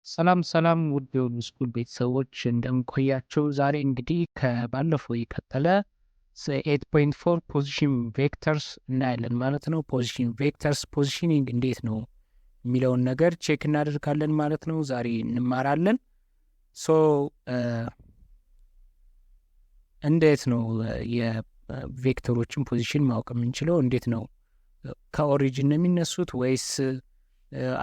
ሰላም ሰላም ውድ የሆኑ ስኩል ቤተሰቦች እንደምቆያቸው። ዛሬ እንግዲህ ከባለፈው የቀጠለ 8.4 ፖዚሽን ቬክተርስ እናያለን ማለት ነው። ፖዚሽን ቬክተርስ ፖዚሽኒንግ እንዴት ነው የሚለውን ነገር ቼክ እናደርጋለን ማለት ነው። ዛሬ እንማራለን። እንዴት ነው የቬክተሮችን ፖዚሽን ማወቅ የምንችለው? እንዴት ነው ከኦሪጂን ነው የሚነሱት ወይስ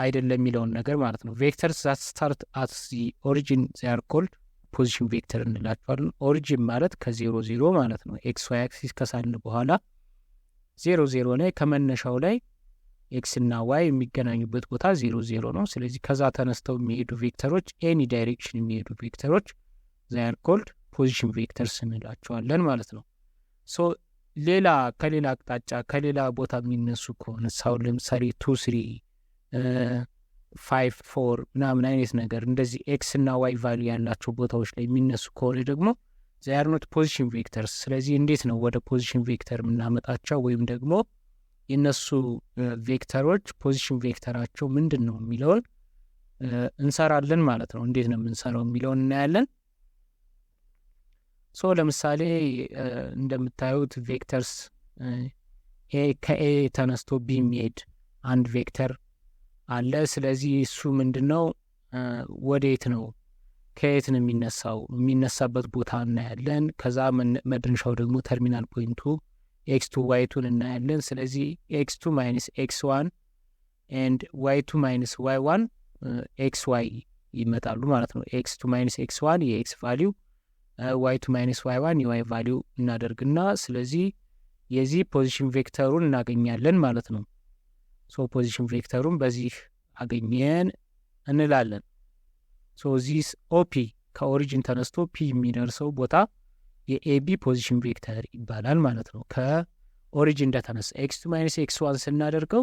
አይደለም የሚለውን ነገር ማለት ነው። ቬክተርስ ዛት ስታርት አት ዚ ኦሪጂን ዜር ኮልድ ፖዚሽን ቬክተር እንላቸዋለን። ኦሪጂን ማለት ከ0 ማለት ነው። ኤክስ ዋይ አክሲስ ከሳልን በኋላ 0 ላይ ከመነሻው ላይ ኤክስ እና ዋይ የሚገናኙበት ቦታ 0 ነው። ስለዚህ ከዛ ተነስተው የሚሄዱ ቬክተሮች ኤኒ ዳይሬክሽን የሚሄዱ ቬክተሮች ዜር ኮልድ ፖዚሽን ቬክተርስ እንላቸዋለን ማለት ነው። ሌላ ከሌላ አቅጣጫ ከሌላ ቦታ የሚነሱ ከሆነ ሳው ለምሳሌ 2 3 5 4 ምናምን አይነት ነገር እንደዚህ ኤክስ እና ዋይ ቫሉ ያላቸው ቦታዎች ላይ የሚነሱ ከሆነ ደግሞ they are not position vectors። ስለዚህ እንዴት ነው ወደ ፖዚሽን ቬክተር የምናመጣቸው ወይም ደግሞ የነሱ ቬክተሮች ፖዚሽን ቬክተራቸው ምንድን ነው የሚለውን እንሰራለን ማለት ነው። እንዴት ነው የምንሰራው የሚለውን እናያለን። ለምሳሌ እንደምታዩት ቬክተርስ ከኤ ተነስቶ ቢ የሚሄድ አንድ ቬክተር አለ። ስለዚህ እሱ ምንድነው ወዴት ነው ከየት ነው የሚነሳበት ቦታ እናያለን። ከዛ መድረሻው ደግሞ ተርሚናል ፖይንቱ x2 y2 እናያለን። ስለዚህ x2 minus x1 and y2 minus y1 xy ይመጣሉ ማለት ነው። x2 minus x1 የx ቫልዩ y2 minus y1 የy ቫልዩ እናደርግና ስለዚህ የዚህ ፖዚሽን ቬክተሩን እናገኛለን ማለት ነው። ፖዚሽን ቬክተሩን በዚህ አገኘን እንላለን። ዚስ ኦፒ ከኦሪጂን ተነስቶ ፒ የሚደርሰው ቦታ የኤቢ ፖዚሽን ቬክተር ይባላል ማለት ነው። ከኦሪጂን እንደተነሳ x2 minus x1 ስናደርገው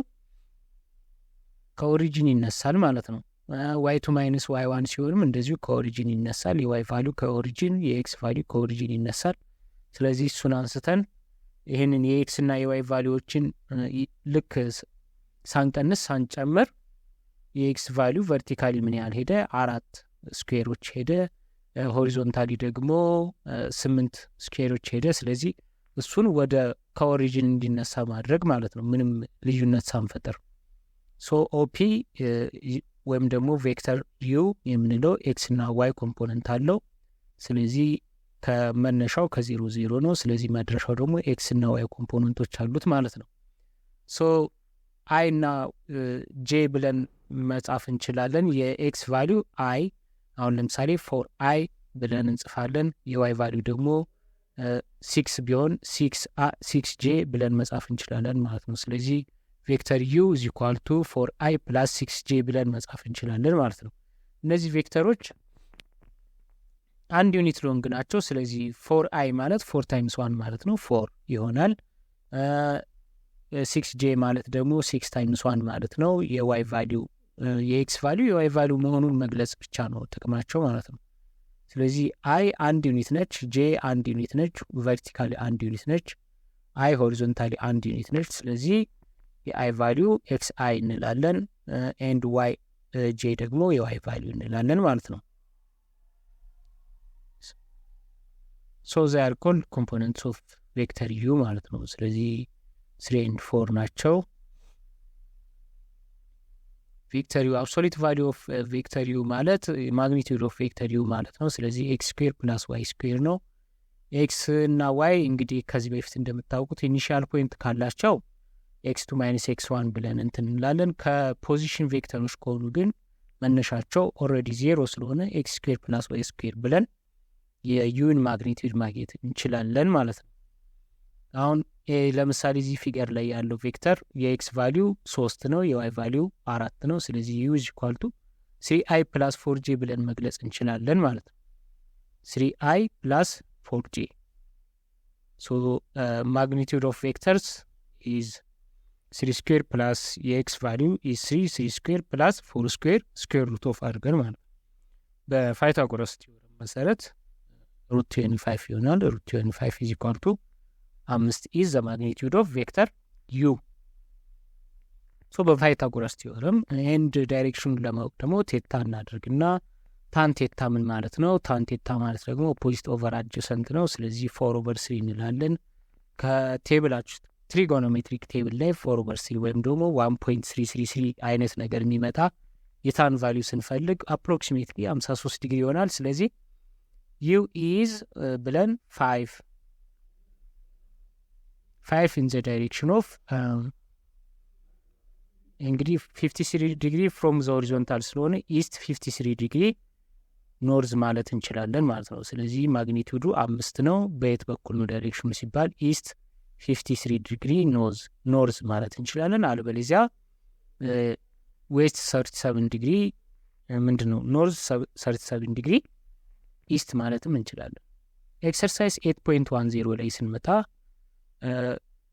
ከኦሪጂን ይነሳል ማለት ነው። y2 minus y1 ሲሆንም እንደዚሁ ከኦሪጂን ይነሳል። የy ቫሉ ከኦሪጂን የx ቫሉ ከኦሪጂን ይነሳል። ስለዚህ እሱን አንስተን ይህንን የx እና የy ቫሉዎችን ልክ ሳንቀንስ ሳንጨምር የኤክስ ቫሉ ቨርቲካሊ ምን ያህል ሄደ? 4 ስኩዌሮች ሄደ። ሆሪዞንታሊ ደግሞ 8 ስኩዌሮች ሄደ። ስለዚህ እሱን ወደ ከኦሪጂን እንዲነሳ ማድረግ ማለት ነው፣ ምንም ልዩነት ሳንፈጥር። ኦፒ ወይም ደግሞ ቬክተር ዩ የምንለው ኤክስ እና ዋይ ኮምፖነንት አለው። ስለዚህ ከመነሻው ከ0 ነው። ስለዚህ መድረሻው ደግሞ ኤክስ እና ዋይ ኮምፖነንቶች አሉት ማለት ነው። አይ እና ጄ ብለን መጻፍ እንችላለን። የኤክስ ቫሊዩ አይ አሁን ለምሳሌ 4i ብለን እንጽፋለን። የዋይ ቫሊዩ ደግሞ 6 ቢሆን 6j ብለን መጻፍ እንችላለን ማለት ነው። ስለዚህ ቬክተር ዩ is equal to 4i plus 6j ብለን መጻፍ እንችላለን ማለት ነው። እነዚህ ቬክተሮች አንድ ዩኒት ሎንግ ናቸው። ስለዚህ 4i ማለት 4 times 1 ማለት ነው፣ 4 ይሆናል። 6j ማለት ደግሞ 6 times 1 ማለት ነው። የዋይ ቫሊዩ የኤክስ ቫሊዩ የዋይ ቫሊዩ መሆኑን መግለጽ ብቻ ነው ጥቅማቸው ማለት ነው። ስለዚህ አይ አንድ ዩኒት ነች፣ ጄ አንድ ዩኒት ነች፣ ቨርቲካሊ አንድ ዩኒት ነች፣ አይ ሆሪዞንታሊ አንድ ዩኒት ነች። ስለዚህ የአይ ቫሊዩ ኤክስ አይ እንላለን፣ ኤንድ ዋይ ጄ ደግሞ የዋይ ቫሊዩ እንላለን ማለት ነው። they are called components of vector u ማለት ነው። ስለዚህ 3 and 4 ናቸው። ቬክተር ዩ አብሶሉት ቫሊዩ ኦፍ ቬክተር ዩ ማለት ማግኒቲዩድ ኦፍ ቬክተር ዩ ማለት ነው። ስለዚህ ኤክስ ስኩዌር ፕላስ ዋይ ስኩዌር ነው። ኤክስ እና ዋይ እንግዲህ ከዚህ በፊት እንደምታውቁት ኢኒሺያል ፖይንት ካላቸው x2 minus x1 ብለን እንትን እንላለን። ከፖዚሽን ቬክተሮች ከሆኑ ግን መነሻቸው ኦልሬዲ 0 ስለሆነ ኤክስ ስኩዌር ፕላስ ዋይ ስኩዌር ብለን የዩን ማግኒቲዩድ ማግኘት እንችላለን ማለት ነው። አሁን ለምሳሌ እዚህ ፊገር ላይ ያለው ቬክተር የኤክስ ቫሊዩ 3 ነው፣ የዋይ ቫሊዩ 4 ነው። ስለዚህ ዩ is equal to 3i plus 4j ብለን መግለጽ እንችላለን ማለት ነው። 3i plus 4j magnitude of vectors is 3 square plus የኤክስ ቫሊዩ is 3 square plus 4 square square root of አድርገን ማለት ነው። በፓይታጎረስ ቲዮረም መሰረት root 25 ይሆናል። root 25 is equal to 5 is the magnitude of vector u። ሶ በፓይታጎረስ ቲዮረም ኤንድ ዳይሬክሽኑን ለማወቅ ደግሞ ቴታ እናደርግና ታን ቴታ ምን ማለት ነው? ታን ቴታ ማለት ደግሞ ኦፖዚት ኦቨር አጀሰንት ነው። ስለዚህ 4/3 እንላለን። ከቴብላችሁ ትሪጎኖሜትሪክ ቴብል ላይ 4/3 ወይም ደግሞ 1.333 አይነት ነገር የሚመጣ የታን ቫሊዩ ስንፈልግ አፕሮክሲሜትሊ 53 ዲግሪ ይሆናል። ስለዚህ ዩ ኢዝ ብለን 5 ኢን ዘ ዳይሬክሽን ኦፍ እንግዲህ 53 ዲግሪ ፍሮም ዘ ሆሪዞንታል ስለሆነ ኢስት 53 ዲግሪ ኖርዝ ማለት እንችላለን ማለት ነው። ስለዚህ ማግኒቲዩዱ 5 ነው። በየት በኩል ነው ዳይሬክሽኑ ሲባል ኢስት 53 ዲግሪ ኖርዝ ማለት እንችላለን። አለበለዚያ ዌስት 37 ዲግሪ ምንድን ነው ኖርዝ 37 ዲግሪ ኢስት ማለትም እንችላለን። ኤክሰርሳይዝ 8.10 ላይ ስንመጣ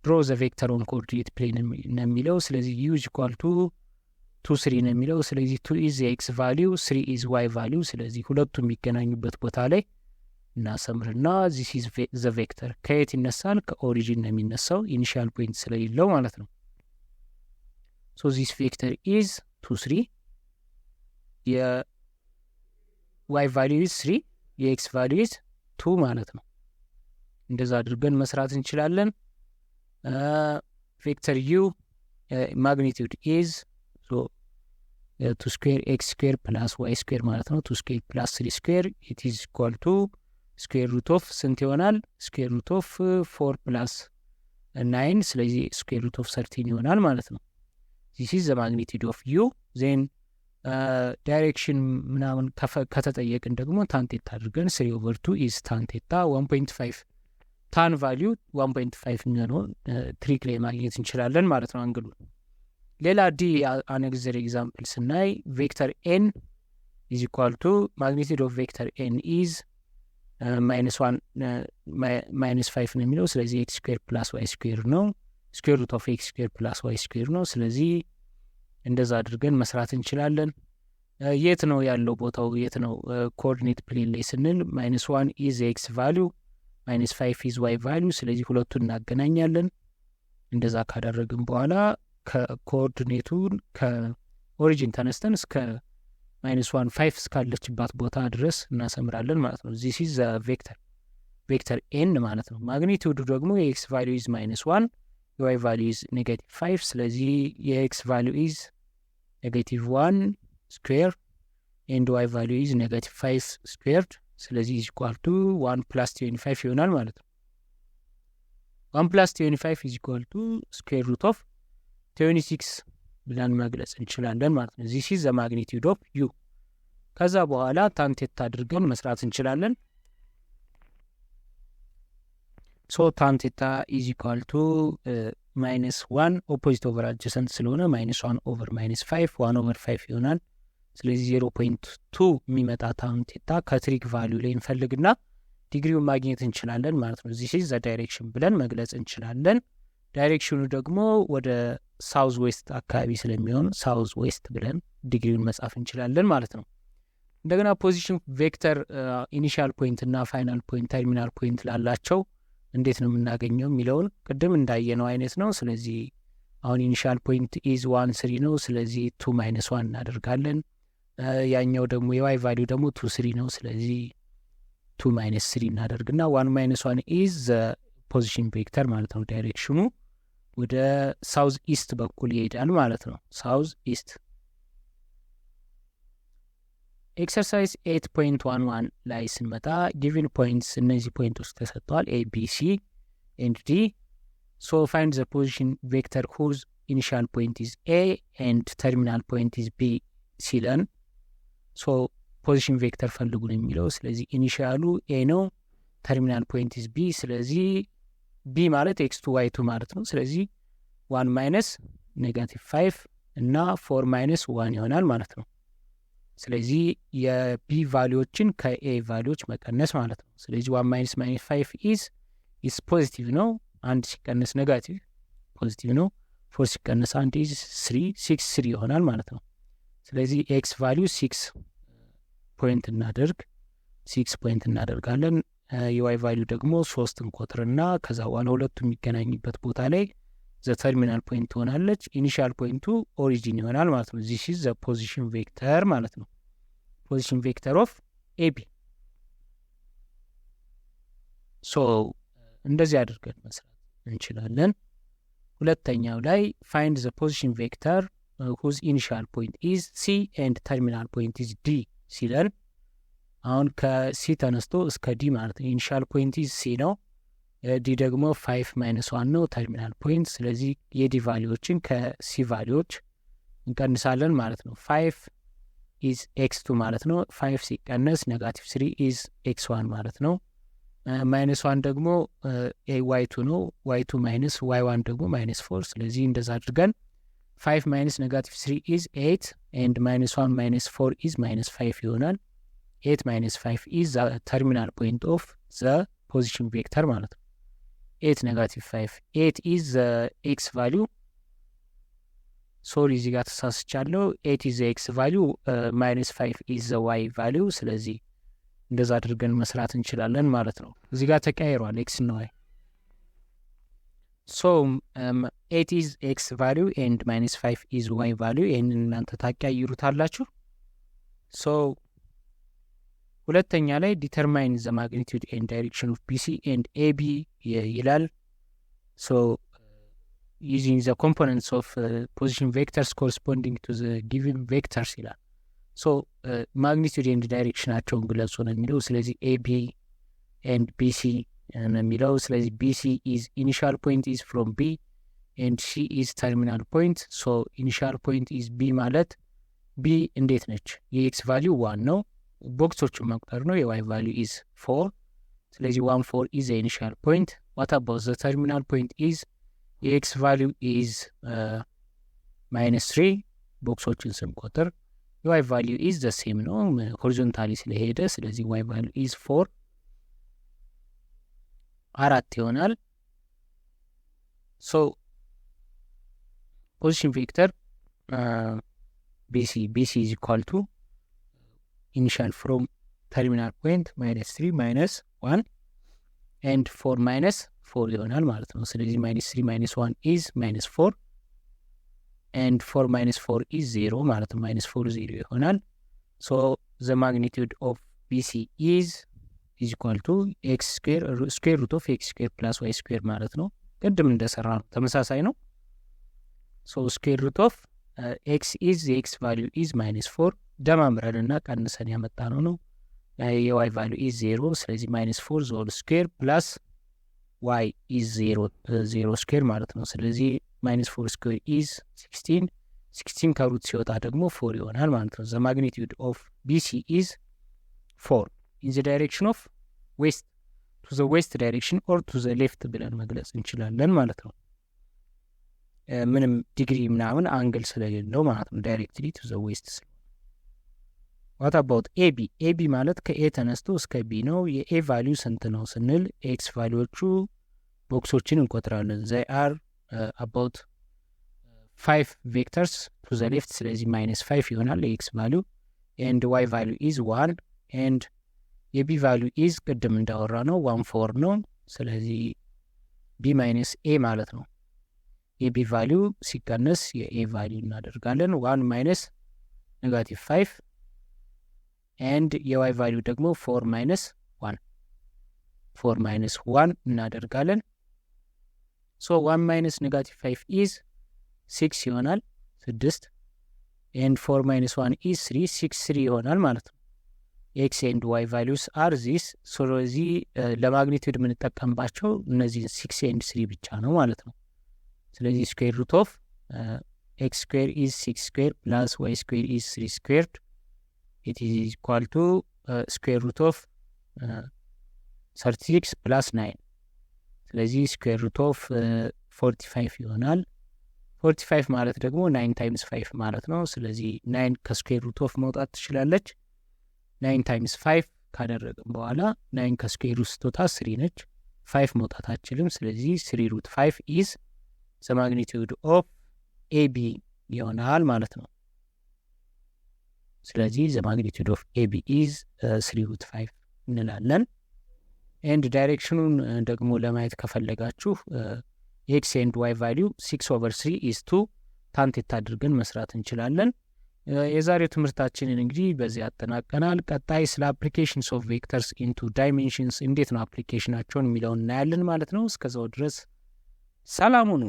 ድሮ ዘ ቬክተር ኦን ኮኦርዲኔት ፕሌን ነው የሚለው። ስለዚህ ዩ ኢዝ ኢኳል ቱ 2 3 ነው የሚለው። ስለዚህ 2 ኢዝ የኤክስ ቫሊዩ 3 ኢዝ ዋይ ቫሊዩ። ስለዚህ ሁለቱ የሚገናኙበት ቦታ ላይ እናሰምርና ዚስ ኢዝ ዘ ቬክተር ከየት ይነሳል? ከኦሪጂን ነው የሚነሳው ኢኒሺያል ፖይንት ስለሌለው ማለት ነው። ሶ ዚስ ቬክተር ኢዝ 2 3 የዋይ ቫሊዩ ኢዝ 3 የኤክስ ቫሊዩ ኢዝ 2 ማለት ነው። እንደዛ አድርገን መስራት እንችላለን። ቬክተር ዩ ማግኒቲዩድ ኢዝ 2 ስኩዌር ኤክስ ስኩዌር ፕላስ ዋይ ስኩዌር ማለት ነው። 2 ስኩዌር ፕላስ 3 ስኩዌር ኢት ኢዝ ኢኳል ቱ ስኩዌር ሩት ኦፍ ስንት ይሆናል? ስኩዌር ሩት ኦፍ 4 ፕላስ 9 ስለዚህ ስኩዌር ሩት ኦፍ 13 ይሆናል ማለት ነው። ዚስ ኢዝ ዘ ማግኒቲዩድ ኦፍ ዩ። ዜን ዳይሬክሽን ምናምን ከተጠየቅን ደግሞ ታንቴታ አድርገን 3/2 ኢዝ ታንቴታ 1.5 ታን ቫሊዩ 1.5 የሚሆነውን ትሪክ ላይ ማግኘት እንችላለን ማለት ነው አንግሉ። ሌላ ዲ አነግዘር ኤግዛምፕል ስናይ ቬክተር ኤን ኢዝ ኢኳል ቱ ማግኒቲዩድ ኦፍ ቬክተር ኤን ኢዝ -5 ነው የሚለው። ስለዚህ ኤክስ ስኩዌር ፕላስ ዋይ ስኩዌር ነው። ስኩዌር ሩት ኦፍ ኤክስ ስኩዌር ፕላስ ዋይ ስኩዌር ነው። ስለዚህ እንደዛ አድርገን መስራት እንችላለን። የት ነው ያለው ቦታው? የት ነው ኮኦርዲኔት ፕሌን ላይ ስንል -1 ኢዝ ኤክስ ቫሊዩ -5 ኢዝ ዋይ ቫሊዩ። ስለዚህ ሁለቱን እናገናኛለን። እንደዛ ካደረግን በኋላ ከኮኦርዲኔቱን ከኦሪጂን ተነስተን እስከ -1 5 እስካለችባት ቦታ ድረስ እናሰምራለን ማለት ነው። ዚስ ኢዝ ቬክተር ኤን ማለት ነው። ማግኒቲዩዱ ደግሞ የኤክስ ቫሊዩ ኢዝ -1 የዋይ ቫሊዩ ኢዝ -5። ስለዚህ የኤክስ ቫሊዩ ኢዝ -1 ስኩዌር ኤንድ ዋይ ቫሊዩ ኢዝ -5 ስኩዌርድ። ስለዚህ ኢዝ ኢኳል ቱ 1 + 25 ይሆናል ማለት ነው። 1 + 25 ኢዝ ኢኳል ቱ ስኩዌር ሩት ኦፍ 26 ብለን መግለጽ እንችላለን ማለት ነው። ዚስ ኢዝ ዘ ማግኒቲዩድ ኦፍ ዩ። ከዛ በኋላ ታንቴታ አድርገን መስራት እንችላለን። ሶ ታንቴታ ኢዝ ኢኳል ቱ -1 ኦፖዚት ኦቨር አጀሰንት ስለሆነ -1 ኦቨር -5 1/5 ይሆናል። ስለዚህ 0.2 የሚመጣ ታንቴታ ከትሪክ ቫሊዩ ላይ እንፈልግና ዲግሪውን ማግኘት እንችላለን ማለት ነው። ዚስ ኢዝ ዘ ዳይሬክሽን ብለን መግለጽ እንችላለን። ዳይሬክሽኑ ደግሞ ወደ ሳውዝ ዌስት አካባቢ ስለሚሆን ሳውዝ ዌስት ብለን ዲግሪውን መጻፍ እንችላለን ማለት ነው። እንደገና ፖዚሽን ቬክተር ኢኒሻል ፖይንት እና ፋይናል ፖይንት ተርሚናል ፖይንት ላላቸው እንዴት ነው የምናገኘው የሚለውን ቅድም እንዳየነው አይነት ነው። ስለዚህ አሁን ኢኒሻል ፖይንት ኢዝ 1 3 ነው። ስለዚህ 2 - 1 እናደርጋለን። ያኛው ደግሞ የዋይ ቫሊዩ ደግሞ 2 3 ነው። ስለዚህ 2 - 3 እናደርግና 1 - 1 ኢዝ ዘ ፖዚሽን ቬክተር ማለት ነው። ዳይሬክሽኑ ወደ ሳውዝ ኢስት በኩል ይሄዳል ማለት ነው። ሳውዝ ኢስት። ኤክሰርሳይዝ 8.11 ላይ ስንመጣ ጊቭን ፖይንትስ እነዚህ ፖይንቶች ተሰጥተዋል ኤ ቢ ሲ ኤንድ ዲ። ሶ ፋይንድ ዘ ፖዚሽን ቬክተር ሁዝ ኢኒሻል ፖይንት ኢዝ ኤ ኤንድ ተርሚናል ፖይንት ኢዝ ቢ ሲለን ሶ ፖዚሽን ቬክተር ፈልጉ ነው የሚለው። ስለዚህ ኢኒሻሉ ኤ ነው፣ ተርሚናል ፖይንት ኢዝ ቢ። ስለዚህ ቢ ማለት x2 y2 ማለት ነው። ስለዚህ 1 - -5 እና 4 - 1 ይሆናል ማለት ነው። ስለዚህ የቢ ቫሊዎችን ከኤ ቫሊዎች መቀነስ ማለት ነው። ስለዚህ 1 - -5 ኢዝ ፖዚቲቭ ነው። 1 ሲቀነስ ኔጋቲቭ ፖዚቲቭ ነው። 4 ሲቀነስ 1 ኢዝ 3 6 3 ይሆናል ማለት ነው። ስለዚህ ኤክስ ቫሊዩ 6 ፖይንት እናደርጋለን። የዋይ ቫሊዩ ደግሞ 3 እንቆጥርና ከዛ በኋላ ሁለቱ የሚገናኝበት ቦታ ላይ ዘ ተርሚናል ፖይንት ትሆናለች። ኢኒሻል ፖይንቱ ኦሪጂን ይሆናል ማለት ነው። ዚስ ኢዝ ዘ ፖዚሽን ቬክተር ማለት ነው። ፖዚሽን ቬክተር ኦፍ ኤቢ። ሶ እንደዚህ አድርገን መስራት እንችላለን። ሁለተኛው ላይ ፋይንድ ዘ ፖዚሽን ቬክተር ሁዝ ኢኒሻል ፖይንት ኢዝ ሲ ኤንድ ተርሚናል ፖይንት ኢዝ ዲ ሲለን አሁን ከሲ ተነስቶ እስከ ዲ ማለት ነው። ኢኒሻል ፖይንት ኢዝ ሲ ነው። ዲ ደግሞ 5 - 1 ነው ተርሚናል ፖይንት። ስለዚህ የዲ ቫሊዎችን ከሲ ቫሊዎች እንቀንሳለን ማለት ነው። 5 ኢዝ x2 ማለት ነው። 5 ሲቀነስ -3 ኢዝ x1 ማለት ነው። -1 ደግሞ y2 ነው። y2 ማይነስ y1 ደግሞ -4። ስለዚህ እንደዛ አድርገን 5 - -3 ኢዝ 8 and -1 - 4 ኢዝ -5 ይሆናል። 8 - 5 ኢዝ ተርሚናል ፖይንት ኦፍ ዘ ፖዚሽን ቬክተር ማለት ነው። 8 -5 8 ኢዝ ኤክስ ቫሊዩ። ሶሪ እዚህ ጋር ተሳስቻለሁ። 8 ኢዝ ኤክስ ቫሊዩ -5 ኢዝ ዘ ዋይ ቫሊዩ። ስለዚህ እንደዛ አድርገን መስራት እንችላለን ማለት ነው። እዚህ ጋር ተቀያይሯል ኤክስ እና ዋይ። ሶ 8 ኢዝ ኤክስ ቫሊዩ ኤንድ -5 ኢዝ ዋይ ቫሊዩ። ይህንን እናንተ ታቀያይሩታላችሁ። ሶ ሁለተኛ ላይ ዲተርማይን ዘ ማግኒቱድ ኤንድ ዳይሬክሽን ኦፍ ቢሲ ኤንድ ኤቢ ይላል። ሶ ዩዚንግ ዘ ኮምፖነንትስ ኦፍ ፖዚሽን ቬክተርስ ኮረስፖንዲንግ ቱ ዘ ጊቭን ቬክተርስ ይላል። ሶ ማግኒቱድ ኤንድ ዳይሬክሽናቸውን ግለጹ ነው የሚለው። ስለዚህ ኤቢ ኤንድ ቢሲ ነው የሚለው። ስለዚህ ቢሲ ኢዝ ኢኒሻል ፖይንት ኢዝ ፍሮም ቢ ኤንድ ሲ ኢዝ ተርሚናል ፖይንት። ሶ ኢኒሻል ፖይንት ኢዝ ቢ ማለት ቢ እንዴት ነች? የኤክስ ቫሊዩ 1 ነው። ቦክሶቹን መቁጠር ነው። የዋይ ቫሊዩ ኢዝ 4። ስለዚህ 1 4 ኢዝ ኢኒሻል ፖይንት። ዋት አባውት ዘ ተርሚናል ፖይንት ኢዝ የኤክስ ቫሊዩ ኢዝ -3 ቦክሶችን ስንቆጥር፣ የዋይ ቫሊዩ ኢዝ ዘ ሴም ነው ሆሪዞንታሊ ስለሄደ። ስለዚህ ዋይ ቫሊዩ ኢዝ 4 4 ይሆናል። ሶ ፖዚሽን ቬክተር ቢሲ ኢዝ ኢኳል ቱ initial from terminal point -3 - 1 and 4 - 4 ይሆናል ማለት ነው። ስለዚህ -3 - 1 is -4 and 4 - 4 is 0 ማለት ነው። -4 0 ይሆናል። so the magnitude of BC is equal to x square root of x square plus y square ማለት ነው። ቅድም እንደሰራ ነው፣ ተመሳሳይ ነው። so square root of x is the x value is -4 ደማምረንና ቀንሰን ያመጣ ነው። የዋይ ቫሊዩ ኢዝ 0። ስለዚህ -4 ዞል ስኩዌር ፕላስ ዋይ ኢዝ 0 ስኩዌር ማለት ነው። ስለዚህ -4 ስኩዌር ኢዝ 16 ከሩት ሲወጣ ደግሞ 4 ይሆናል ማለት ነው። ዘ ማግኒቱድ ኦፍ ቢሲ ኢዝ 4 ኢን ዘ ዳይሬክሽን ኦፍ ዌስት ቱ ዘ ዌስት ዳይሬክሽን ኦር ቱ ዘ ሌፍት ብለን መግለጽ እንችላለን ማለት ነው። ምንም ዲግሪ ምናምን አንግል ስለሌለው ማለት ነው። ዳይሬክትሊ ቱ ዘ ዌስት። ዋት አባውት ኤቢ? ኤቢ ማለት ከኤ ተነስቶ እስከ ቢ ነው። የኤ ቫሊዩ ስንት ነው ስንል ኤክስ ቫሊዎቹ ቦክሶችን እንቆጥራለን። ዘይ አር አባውት 5 ቬክተርስ ቱ ዘ ሌፍት። ስለዚህ -5 ይሆናል የኤክስ ቫሊዩ። ኤንድ ዋይ ቫሊዩ ኢዝ 1 ኤንድ የቢ ቫሊዩ ኢዝ ቅድም እንዳወራ ነው 1 4 ነው። ስለዚህ ቢ ማይነስ ኤ ማለት ነው። የቢ ቫሊዩ ሲቀነስ የኤ ቫሊዩ እናደርጋለን። 1 ማይነስ -5 ኤንድ የዋይ ቫሊዩ ደግሞ 4 - 1 እናደርጋለን። ሶ 1 ማይነስ -5 ኢዝ 6 ይሆናል 6 ኤንድ 4 - 1 ኢዝ 3 6 3 ይሆናል ማለት ነው። ኤክስ ኤንድ ዋይ ቫሊዩስ አር ዚስ። ስለዚህ ለማግኒቱድ የምንጠቀምባቸው እነዚህ 6 ኤንድ 3 ብቻ ነው ማለት ነው። ስለዚህ ስኩዌር ሩት ኦፍ ኤክስ ስኩዌር ኢዝ 6 ስኩዌር ፕላስ ዋይ ስኩዌር ኢዝ 3 ስኩዌርድ it is equal to square root of 36 plus 9 ስለዚህ square root of 45 ይሆናል። 45 ማለት ደግሞ 9 times 5 ማለት ነው። ስለዚህ 9 ከስኩዌር ሩት ኦፍ መውጣት ትችላለች። 9 times 5 ካደረግን በኋላ 9 ከስኩዌር ሩት ስትወጣ 3 ነች። 5 መውጣት አትችልም። ስለዚህ 3 root 5 is the magnitude of AB ይሆናል ማለት ነው። ስለዚህ the magnitude of AB is 3 root 5 እንላለን። ኤንድ ዳይሬክሽኑን ደግሞ ለማየት ከፈለጋችሁ ኤክስ ኤንድ ዋይ ቫሊዩ 6/3 ታንቴት አድርገን መስራት እንችላለን። የዛሬው ትምህርታችንን እንግዲህ በዚህ አጠናቀናል። ቀጣይ ስለ አፕሊኬሽንስ ኦፍ ቬክተርስ ኢንቱ ዳይሜንሽንስ እንዴት ነው አፕሊኬሽናቸውን የሚለውን እናያለን ማለት ነው። እስከዛው ድረስ ሰላም ሁኑ።